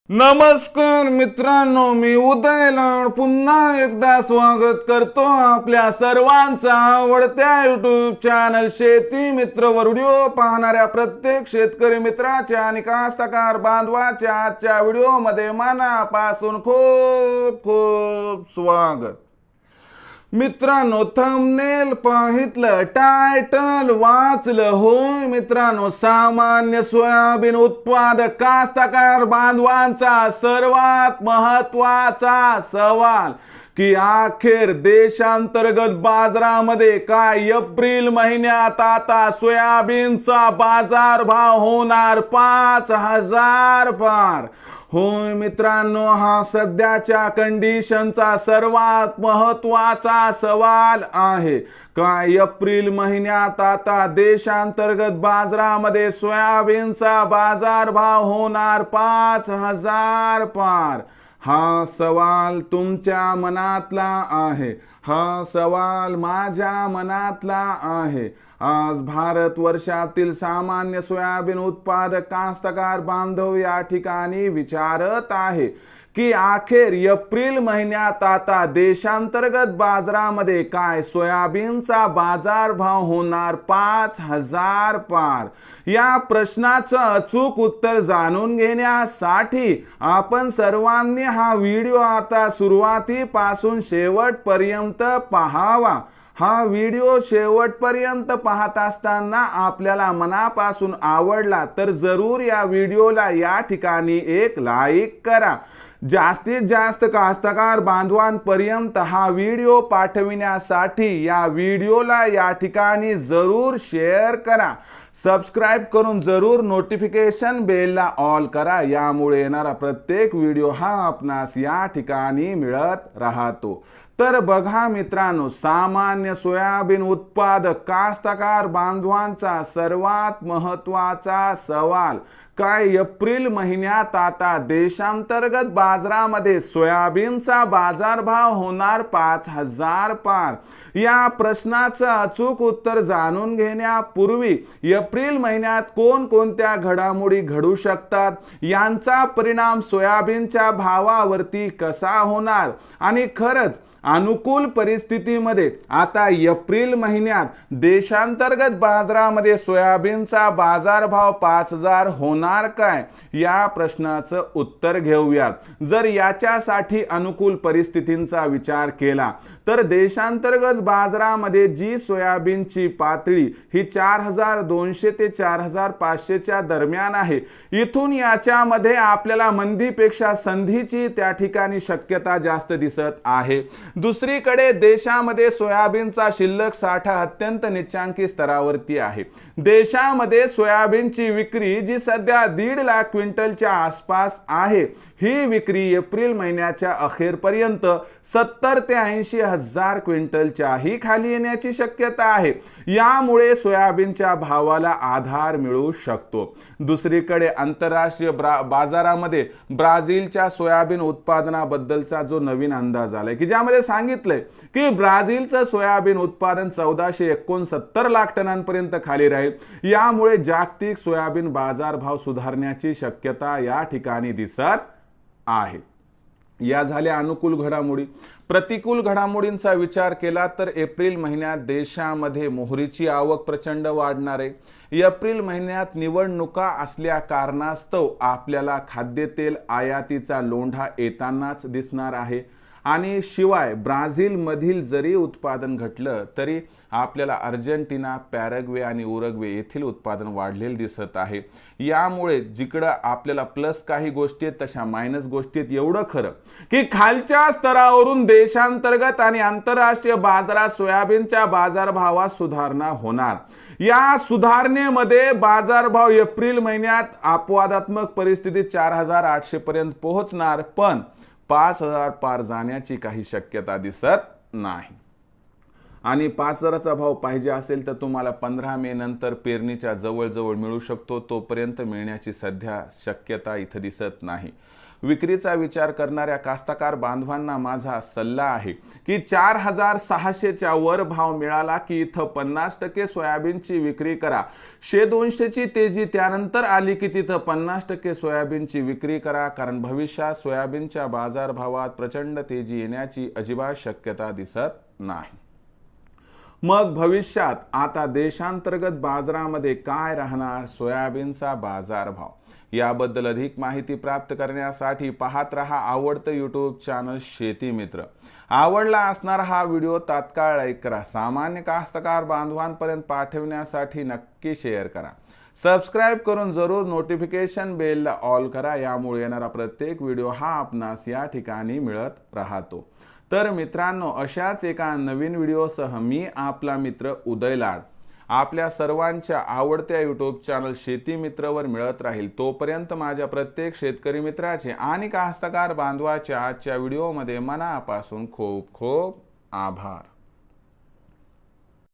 नमस्कार मित्रांनो, मी उदय लाड पुन्हा एकदा स्वागत करतो आपल्या सर्वांचा आवडत्या युट्यूब चॅनल शेती मित्र वर व्हिडिओ पाहणाऱ्या प्रत्येक शेतकरी मित्राच्या आणि कास्तकार बांधवाच्या आजच्या व्हिडिओमध्ये मनापासून खूप खूप स्वागत। मित्रांनो, थंबनेल पाहितलं, टायटल वाचलं, होय मित्रांनो, सामान्य सोयाबीन उत्पादक कास्तकार बांधवांचा सर्वात महत्त्वाचा सवाल की अखेर देशांतर्गत बाजारामध्ये काय एप्रिल महिन्यात आता सोयाबीनचा बाजारभाव होणार 5,000 पार। होय मित्रांनो, हा सध्याच्या कंडिशनचा सर्वात महत्त्वाचा सवाल आहे। काय एप्रिल महिन्यात आता देशांतर्गत बाजारामध्ये सोयाबीनचा बाजारभाव होणार 5,000 पार? हा सवाल तुमच्या मनातला आहे, हा सवाल माझ्या मनातला आहे। आज भारत वर्षातील सामान्य सोयाबीन उत्पादक कास्तकार बांधव या ठिकाणी विचारत आहे की अखेर एप्रिल महिन्यात आता देशांतर्गत बाजारामध्ये काय सोयाबीनचा बाजारभाव होणार 5,000 पार? या प्रश्नाचं अचूक उत्तर जाणून घेण्यासाठी आपण सर्वांनी हा व्हिडिओ आता सुरुवातीपासून शेवटपर्यंत पाहावा। हा व्हिडिओ शेवटपर्यंत पाहत असताना आपल्याला मनापासून आवडला तर जरूर या व्हिडिओला या ठिकाणी एक लाईक करा। जास्तीत जास्त कास्तकार बांधवांपर्यंत हा व्हिडिओ पाठविण्यासाठी या व्हिडिओला या ठिकाणी जरूर शेअर करा। सबस्क्राइब करून जरूर नोटिफिकेशन बेलला ऑल करा, यामुळे येणारा प्रत्येक व्हिडिओ हा आपणास या ठिकाणी मिळत राहतो। तर बघा मित्रांनो, सामान्य सोयाबीन उत्पादक कास्तकार बांधवांचा सर्वात महत्त्वाचा सवाल काय एप्रिल महिन्यात आता देशांतर्गत बाजारामध्ये सोयाबीनचा बाजारभाव होणार 5,000 पार? या प्रश्नाचं अचूक उत्तर जाणून घेण्यापूर्वी एप्रिल महिन्यात कोणकोणत्या घडामोडी घडू शकतात, यांचा परिणाम सोयाबीनच्या भावावरती कसा होणार आणि खरंच अनुकूल परिस्थितीमध्ये आता एप्रिल महिन्यात देशांतर्गत बाजारामध्ये सोयाबीनचा बाजारभाव 5,000 होणार काय, या प्रश्नाचं उत्तर घेऊयात। जर याच्यासाठी अनुकूल परिस्थितींचा विचार केला तर देशांतर्गत बाजारामध्ये जी सोयाबीनची पातळी ही 4,200 ते 4,500 च्या दरम्यान आहे, इथून याच्यामध्ये आपल्याला मंदीपेक्षा संधीची त्या ठिकाणी शक्यता जास्त दिसत आहे। दुसरीकडे देशामध्ये सोयाबीनचा शिल्लक साठा अत्यंत निच्चांकी स्तरावरती आहे। देशामध्ये सोयाबीनची विक्री जी सध्या 1.5 लाख क्विंटलच्या आसपास आहे, ही विक्री एप्रिल महिन्याच्या अखेरपर्यंत 70 ते 80 हजार क्विंटलच्याही खाली येण्याची शक्यता आहे। यामुळे सोयाबीनच्या भावाला आधार मिळू शकतो। दुसरीकडे आंतरराष्ट्रीय बाजारामध्ये ब्राझीलच्या सोयाबीन उत्पादनाबद्दलचा जो नवीन अंदाज आलाय की ज्यामध्ये सांगितलंय की ब्राझीलचं सोयाबीन उत्पादन 1469 लाख टनांपर्यंत खाली राहील। यामुळे जागतिक सोयाबीन बाजारभाव सुधारण्याची शक्यता या ठिकाणी दिसत आहे। या झाल्या अनुकूल घडामोडी। प्रतिकूल घडामोडींचा विचार केला तर एप्रिल महिन्यात देशामध्ये मोहरीची आवक प्रचंड वाढणार आहे। एप्रिल महिन्यात निवडणुका असल्या कारणास्तव आपल्याला खाद्यतेल आयातीचा लोंढा येतानाच दिसणार आहे आणि शिवाय ब्राझील मधील जरी उत्पादन घटलं तरी आपल्याला अर्जेंटिना, पॅराग्वे आणि उरुग्वे येथील उत्पादन वाढलेले दिसत आहे। यामुळे जिकडं आपल्याला प्लस काही गोष्टी आहेत तशा मायनस गोष्टी आहेत। एवढं खरं की खालच्या स्तरावरून देशांतर्गत आणि आंतरराष्ट्रीय बाजारात सोयाबीनच्या बाजारभावात सुधारणा होणार। या सुधारणेमध्ये बाजारभाव एप्रिल महिन्यात अपवादात्मक परिस्थितीत 4,800 पर्यंत पोहोचणार, पण 5,000 पार जाण्याची काही शक्यता दिसत नाही। आणि 5,000चा भाव पाहिजे असेल तर तुम्हाला 15 मे नंतर पेरणीच्या जवळजवळ मिळू शकतो, तोपर्यंत मिळण्याची सध्या शक्यता इथं दिसत नाही। विक्रीचा विचार करणाऱ्या कास्तकार बांधवांना माझा सल्ला आहे की 4,600च्या वर भाव मिळाला की इथं 50% सोयाबीनची विक्री करा। 100-200ची तेजी त्यानंतर आली की तिथं 50% सोयाबीनची विक्री करा, कारण भविष्यात सोयाबीनच्या बाजारभावात प्रचंड तेजी येण्याची अजिबात शक्यता दिसत नाही। मग भविष्यात आता देशांतर्गत बाजारामध्ये काय राहणार सोयाबीनचा बाजारभाव, याबद्दल अधिक माहिती प्राप्त करण्यासाठी पाहत रहा आवडतं यूट्यूब चॅनल शेती मित्र। आवडला असणारा हा व्हिडिओ तात्काळ लाईक करा, सामान्य कास्तकार बांधवांपर्यंत पाठवण्यासाठी नक्की शेअर करा, सबस्क्राइब करून जरूर नोटिफिकेशन बेलला ऑल करा, यामुळे येणारा प्रत्येक व्हिडिओ हा आपणास या ठिकाणी मिळत राहतो। तर मित्रांनो, अशाच एका नवीन व्हिडिओसह मी आपला मित्र उदय लाड आपल्या सर्वांच्या आवडत्या यूट्यूब चॅनल शेती मित्रवर मिळत राहील। तोपर्यंत माझ्या प्रत्येक शेतकरी मित्राचे आणि कास्तकार बांधवाच्या आजच्या व्हिडिओमध्ये मनापासून खूप खूप आभार।